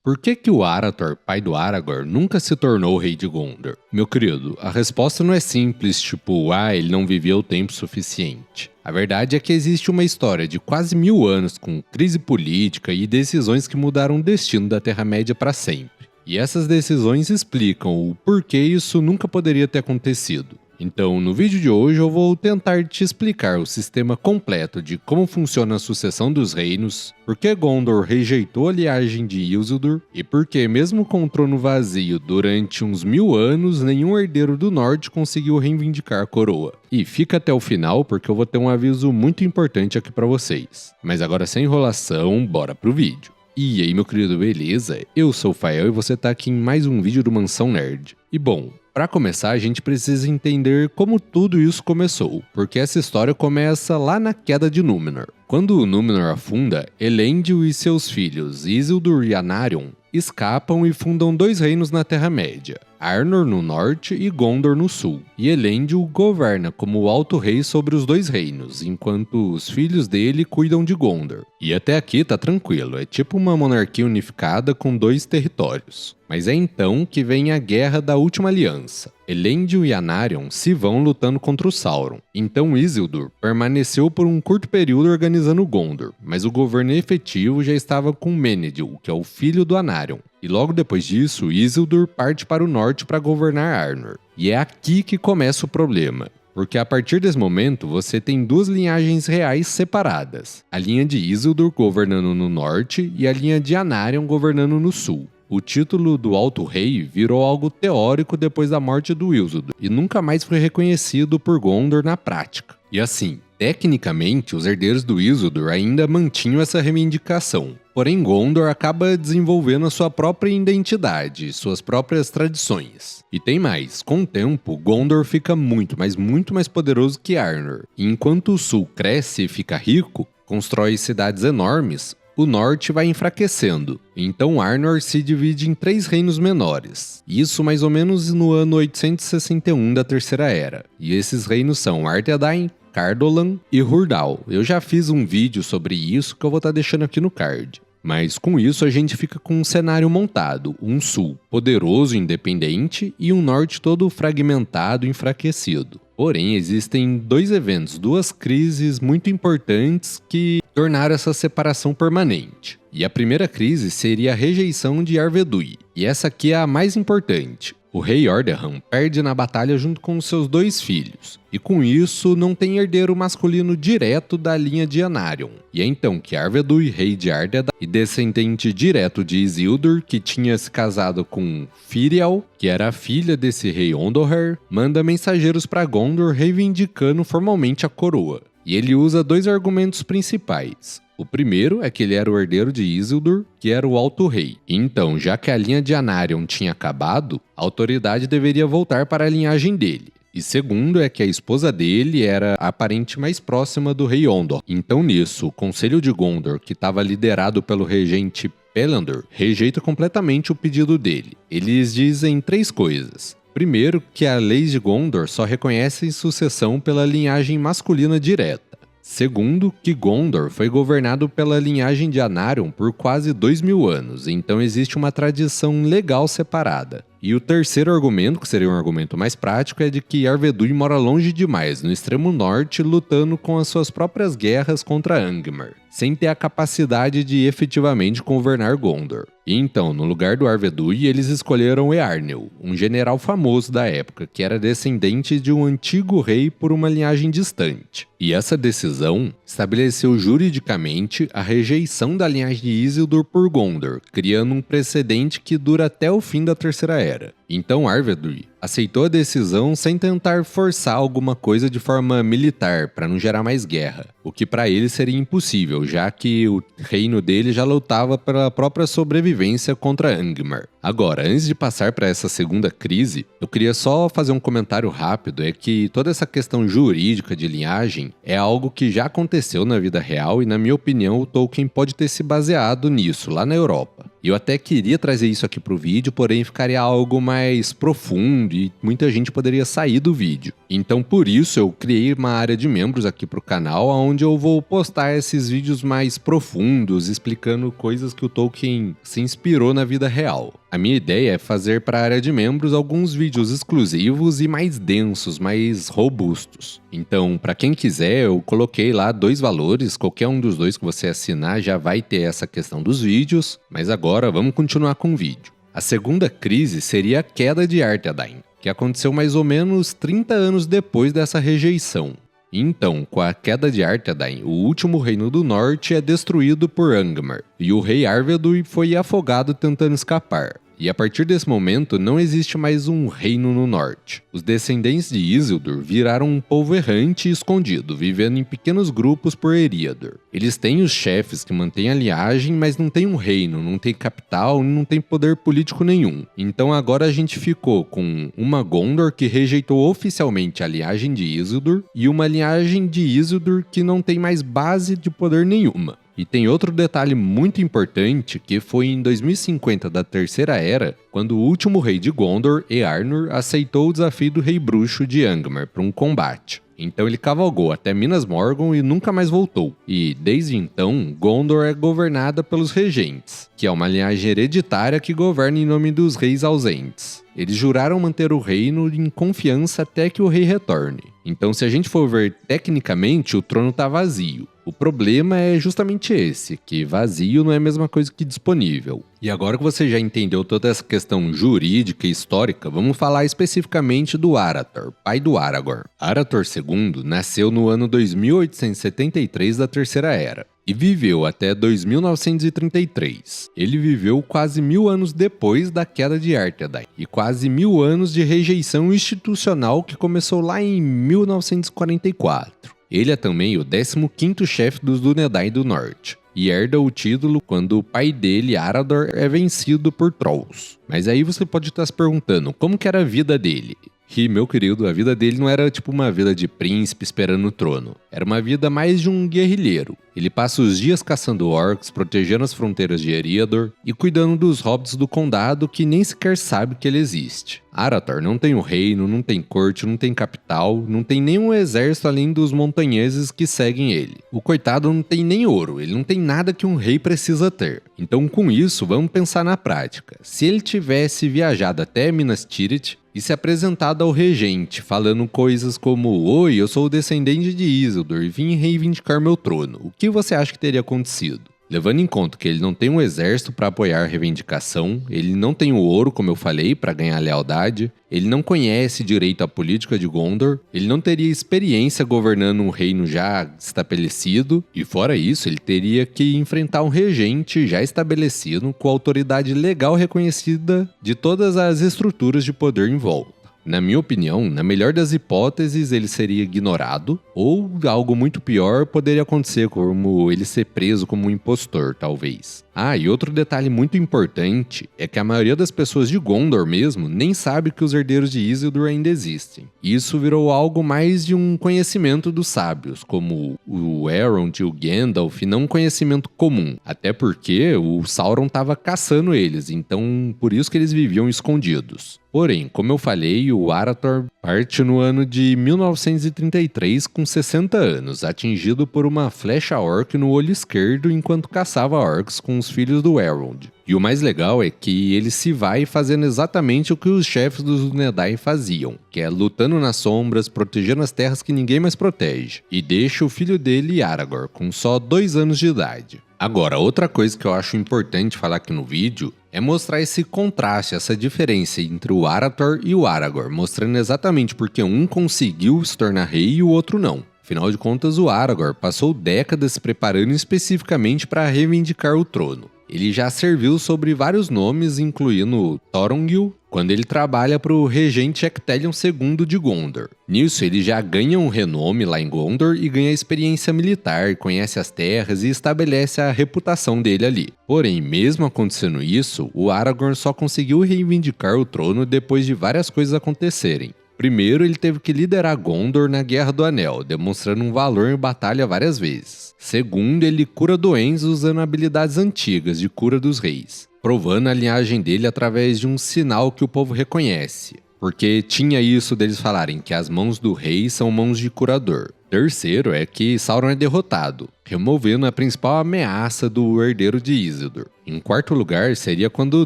Por que o Arathor, pai do Aragorn, nunca se tornou o rei de Gondor? Meu querido, a resposta não é simples, tipo, ele não viveu o tempo suficiente. A verdade é que existe uma história de quase 1000 anos com crise política e decisões que mudaram o destino da Terra-média para sempre. E essas decisões explicam o porquê isso nunca poderia ter acontecido. Então, no vídeo de hoje eu vou tentar te explicar o sistema completo de como funciona a sucessão dos reinos, por que Gondor rejeitou a linhagem de Isildur e por que, mesmo com o trono vazio durante uns 1000 anos, nenhum herdeiro do norte conseguiu reivindicar a coroa. E fica até o final porque eu vou ter um aviso muito importante aqui pra vocês. Mas agora sem enrolação, bora pro vídeo. E aí, meu querido, beleza? Eu sou o Fael e você tá aqui em mais um vídeo do Mansão Nerd. E bom, para começar, a gente precisa entender como tudo isso começou, porque essa história começa lá na queda de Númenor. Quando Númenor afunda, Elendil e seus filhos, Isildur e Anarion, escapam e fundam 2 reinos na Terra-média, Arnor no norte e Gondor no sul. E Elendil governa como o Alto Rei sobre os 2 reinos, enquanto os filhos dele cuidam de Gondor. E até aqui tá tranquilo, é tipo uma monarquia unificada com 2 territórios. Mas é então que vem a Guerra da Última Aliança. Elendil e Anarion se vão lutando contra o Sauron. Então Isildur permaneceu por um curto período organizando Gondor, mas o governo efetivo já estava com Menedil, que é o filho do Anarion. E logo depois disso, Isildur parte para o norte para governar Arnor. E é aqui que começa o problema. Porque a partir desse momento você tem 2 linhagens reais separadas. A linha de Isildur governando no norte e a linha de Anarion governando no sul. O título do Alto Rei virou algo teórico depois da morte do Isildur e nunca mais foi reconhecido por Gondor na prática. E assim, tecnicamente, os herdeiros do Isildur ainda mantinham essa reivindicação. Porém, Gondor acaba desenvolvendo a sua própria identidade, suas próprias tradições. E tem mais, com o tempo, Gondor fica muito mais poderoso que Arnor. E enquanto o sul cresce e fica rico, constrói cidades enormes, o norte vai enfraquecendo. Então Arnor se divide em 3 reinos menores. Isso mais ou menos no ano 861 da Terceira Era. E esses reinos são Arthedain, Cardolan e Húrdal. Eu já fiz um vídeo sobre isso que eu vou estar deixando aqui no card. Mas com isso a gente fica com um cenário montado, um sul poderoso e independente e um norte todo fragmentado e enfraquecido. Porém, existem 2 eventos, 2 crises muito importantes que tornaram essa separação permanente. E a primeira crise seria a rejeição de Arvedui. E essa aqui é a mais importante. O rei Ordehan perde na batalha junto com seus 2 filhos, e com isso não tem herdeiro masculino direto da linha de Anarion. E é então que Arvedui, rei de Arthedain e descendente direto de Isildur, que tinha se casado com Firial, que era a filha desse rei Ondoher, manda mensageiros para Gondor reivindicando formalmente a coroa. E ele usa 2 argumentos principais. O primeiro é que ele era o herdeiro de Isildur, que era o Alto Rei. Então, já que a linha de Anarion tinha acabado, a autoridade deveria voltar para a linhagem dele. E segundo é que a esposa dele era a parente mais próxima do rei Ondor. Então nisso, o Conselho de Gondor, que estava liderado pelo regente Pelandor, rejeita completamente o pedido dele. Eles dizem 3 coisas. Primeiro, que as leis de Gondor só reconhecem sucessão pela linhagem masculina direta. Segundo, que Gondor foi governado pela linhagem de Anarion por quase 2000 anos, então existe uma tradição legal separada. E o terceiro argumento, que seria um argumento mais prático, é de que Arvedui mora longe demais, no extremo norte, lutando com as suas próprias guerras contra Angmar, sem ter a capacidade de efetivamente governar Gondor. E então, no lugar do Arvedui, eles escolheram Eärnil, um general famoso da época, que era descendente de um antigo rei por uma linhagem distante. E essa decisão estabeleceu juridicamente a rejeição da linhagem de Isildur por Gondor, criando um precedente que dura até o fim da Terceira Era. Então Arvedui aceitou a decisão sem tentar forçar alguma coisa de forma militar para não gerar mais guerra, o que para ele seria impossível, já que o reino dele já lutava pela própria sobrevivência contra Angmar. Agora, antes de passar para essa segunda crise, eu queria só fazer um comentário rápido, é que toda essa questão jurídica de linhagem é algo que já aconteceu na vida real e, na minha opinião, o Tolkien pode ter se baseado nisso, lá na Europa. Eu até queria trazer isso aqui pro vídeo, porém ficaria algo mais profundo e muita gente poderia sair do vídeo. Então por isso eu criei uma área de membros aqui pro canal, onde eu vou postar esses vídeos mais profundos, explicando coisas que o Tolkien se inspirou na vida real. A minha ideia é fazer para a área de membros alguns vídeos exclusivos e mais densos, mais robustos. Então, para quem quiser, eu coloquei lá 2 valores, qualquer um dos 2 que você assinar já vai ter essa questão dos vídeos, mas agora vamos continuar com o vídeo. A segunda crise seria a queda de Arthedain, que aconteceu mais ou menos 30 anos depois dessa rejeição. Então, com a queda de Arthedain, o último reino do norte é destruído por Angmar, e o rei Arvedur foi afogado tentando escapar. E a partir desse momento não existe mais um reino no norte. Os descendentes de Isildur viraram um povo errante e escondido, vivendo em pequenos grupos por Eriador. Eles têm os chefes que mantêm a linhagem, mas não tem um reino, não tem capital, não tem poder político nenhum. Então agora a gente ficou com uma Gondor que rejeitou oficialmente a linhagem de Isildur e uma linhagem de Isildur que não tem mais base de poder nenhuma. E tem outro detalhe muito importante, que foi em 2050 da Terceira Era, quando o último rei de Gondor, Eärnur, aceitou o desafio do rei bruxo de Angmar para um combate. Então ele cavalgou até Minas Morgul e nunca mais voltou. E desde então, Gondor é governada pelos regentes, que é uma linhagem hereditária que governa em nome dos reis ausentes. Eles juraram manter o reino em confiança até que o rei retorne. Então, se a gente for ver tecnicamente, o trono está vazio. O problema é justamente esse, que vazio não é a mesma coisa que disponível. E agora que você já entendeu toda essa questão jurídica e histórica, vamos falar especificamente do Arathor, pai do Aragorn. Arathor II nasceu no ano 2873 da Terceira Era e viveu até 2933. Ele viveu quase 1000 anos depois da queda de Arthedain e quase 1000 anos de rejeição institucional que começou lá em 1944. Ele é também o 15º chefe dos Dúnedain do Norte, e herda o título quando o pai dele, Arador, é vencido por Trolls. Mas aí você pode estar se perguntando, como que era a vida dele? E, meu querido, a vida dele não era tipo uma vida de príncipe esperando o trono. Era uma vida mais de um guerrilheiro. Ele passa os dias caçando orcs, protegendo as fronteiras de Eriador e cuidando dos hobbits do condado que nem sequer sabe que ele existe. Arathor não tem um reino, não tem corte, não tem capital, não tem nenhum exército além dos montanheses que seguem ele. O coitado não tem nem ouro, ele não tem nada que um rei precisa ter. Então, com isso, vamos pensar na prática. Se ele tivesse viajado até Minas Tirith e se apresentado ao regente, falando coisas como: "Oi, eu sou o descendente de Isildur e vim reivindicar meu trono", o que você acha que teria acontecido? Levando em conta que ele não tem um exército para apoiar a reivindicação, ele não tem o ouro, como eu falei, para ganhar lealdade, ele não conhece direito a política de Gondor, ele não teria experiência governando um reino já estabelecido, e fora isso, ele teria que enfrentar um regente já estabelecido com autoridade legal reconhecida de todas as estruturas de poder em volta. Na minha opinião, na melhor das hipóteses, ele seria ignorado, ou algo muito pior poderia acontecer, como ele ser preso como um impostor, talvez. Ah, e outro detalhe muito importante é que a maioria das pessoas de Gondor mesmo nem sabe que os herdeiros de Isildur ainda existem. Isso virou algo mais de um conhecimento dos sábios, como o Elrond e o Gandalf, não um conhecimento comum. Até porque o Sauron estava caçando eles, então por isso que eles viviam escondidos. Porém, como eu falei, o Arathor parte no ano de 1933 com 60 anos, atingido por uma flecha orc no olho esquerdo enquanto caçava orcs com os filhos do Elrond. E o mais legal é que ele se vai fazendo exatamente o que os chefes dos Dúnedain faziam, que é lutando nas sombras, protegendo as terras que ninguém mais protege, e deixa o filho dele, Aragorn, com só 2 anos de idade. Agora, outra coisa que eu acho importante falar aqui no vídeo é mostrar esse contraste, essa diferença entre o Arathor e o Aragorn, mostrando exatamente porque um conseguiu se tornar rei e o outro não. Afinal de contas, o Aragorn passou décadas se preparando especificamente para reivindicar o trono. Ele já serviu sobre vários nomes, incluindo Thorongil, quando ele trabalha para o regente Ectelion II de Gondor. Nisso, ele já ganha um renome lá em Gondor e ganha experiência militar, conhece as terras e estabelece a reputação dele ali. Porém, mesmo acontecendo isso, o Aragorn só conseguiu reivindicar o trono depois de várias coisas acontecerem. Primeiro, ele teve que liderar Gondor na Guerra do Anel, demonstrando um valor em batalha várias vezes. Segundo, ele cura doentes usando habilidades antigas de cura dos reis, provando a linhagem dele através de um sinal que o povo reconhece, porque tinha isso deles falarem que as mãos do rei são mãos de curador. Terceiro é que Sauron é derrotado, removendo a principal ameaça do herdeiro de Isildur. Em quarto lugar seria quando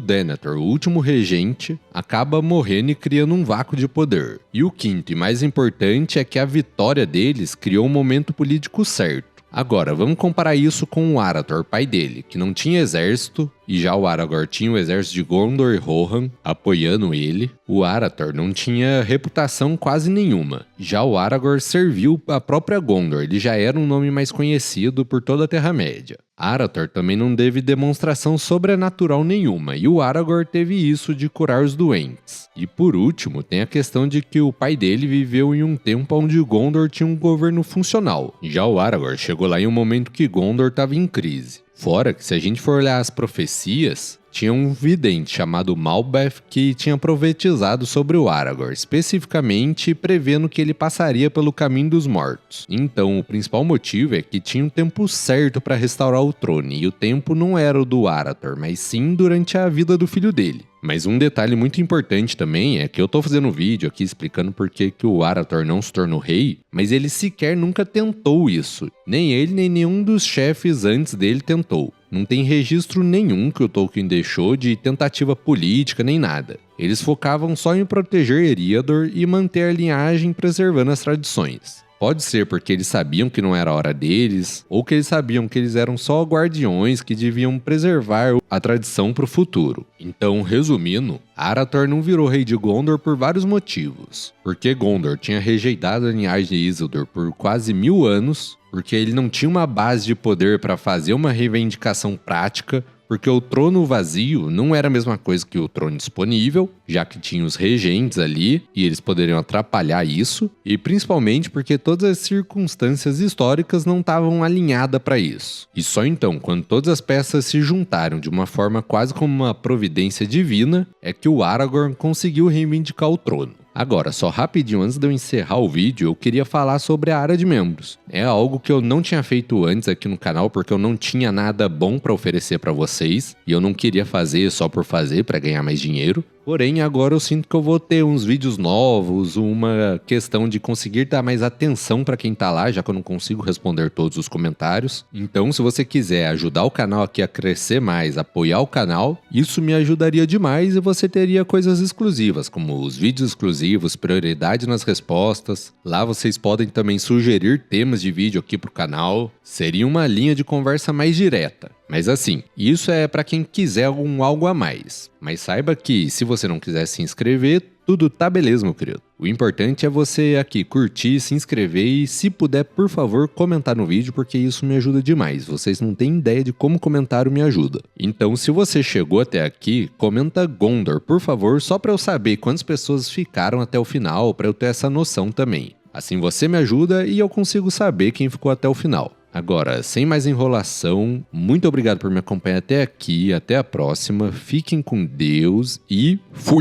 Denethor, o último regente, acaba morrendo e criando um vácuo de poder. E o quinto e mais importante é que a vitória deles criou um momento político certo. Agora, vamos comparar isso com o Arathor, pai dele, que não tinha exército, e já o Aragorn tinha o exército de Gondor e Rohan apoiando ele. O Arathor não tinha reputação quase nenhuma. Já o Aragorn serviu a própria Gondor, ele já era um nome mais conhecido por toda a Terra-média. Arathor também não teve demonstração sobrenatural nenhuma, e o Aragorn teve isso de curar os doentes. E por último, tem a questão de que o pai dele viveu em um tempo onde Gondor tinha um governo funcional. Já o Aragorn chegou lá em um momento que Gondor estava em crise. Fora que, se a gente for olhar as profecias, tinha um vidente chamado Malbeth que tinha profetizado sobre o Aragorn, especificamente prevendo que ele passaria pelo caminho dos mortos. Então, o principal motivo é que tinha um tempo certo para restaurar o trono, e o tempo não era o do Arathor, mas sim durante a vida do filho dele. Mas um detalhe muito importante também é que eu tô fazendo um vídeo aqui explicando por que o Arathor não se tornou rei, mas ele sequer nunca tentou isso. Nem ele, nem nenhum dos chefes antes dele tentou. Não tem registro nenhum que o Tolkien deixou de tentativa política nem nada. Eles focavam só em proteger Eriador e manter a linhagem preservando as tradições. Pode ser porque eles sabiam que não era a hora deles, ou que eles sabiam que eles eram só guardiões que deviam preservar a tradição para o futuro. Então, resumindo, Arathor não virou rei de Gondor por vários motivos. Porque Gondor tinha rejeitado a linhagem de Isildur por quase 1000 anos, porque ele não tinha uma base de poder para fazer uma reivindicação prática, porque o trono vazio não era a mesma coisa que o trono disponível, já que tinha os regentes ali e eles poderiam atrapalhar isso, e principalmente porque todas as circunstâncias históricas não estavam alinhadas para isso. E só então, quando todas as peças se juntaram de uma forma quase como uma providência divina, é que o Aragorn conseguiu reivindicar o trono. Agora, só rapidinho antes de eu encerrar o vídeo, eu queria falar sobre a área de membros. É algo que eu não tinha feito antes aqui no canal, porque eu não tinha nada bom para oferecer para vocês, e eu não queria fazer só por fazer, para ganhar mais dinheiro. Porém, agora eu sinto que eu vou ter uns vídeos novos, uma questão de conseguir dar mais atenção para quem tá lá, já que eu não consigo responder todos os comentários. Então, se você quiser ajudar o canal aqui a crescer mais, apoiar o canal, isso me ajudaria demais e você teria coisas exclusivas, como os vídeos exclusivos, prioridade nas respostas. Lá vocês podem também sugerir temas de vídeo aqui pro canal. Seria uma linha de conversa mais direta. Mas assim, isso é para quem quiser algo a mais. Mas saiba que, se você não quiser se inscrever, tudo tá beleza, meu querido. O importante é você aqui curtir, se inscrever e, se puder, por favor, comentar no vídeo, porque isso me ajuda demais. Vocês não têm ideia de como comentário me ajuda. Então, se você chegou até aqui, comenta Gondor, por favor, só para eu saber quantas pessoas ficaram até o final, para eu ter essa noção também. Assim você me ajuda e eu consigo saber quem ficou até o final. Agora, sem mais enrolação, muito obrigado por me acompanhar até aqui, até a próxima, fiquem com Deus e fui!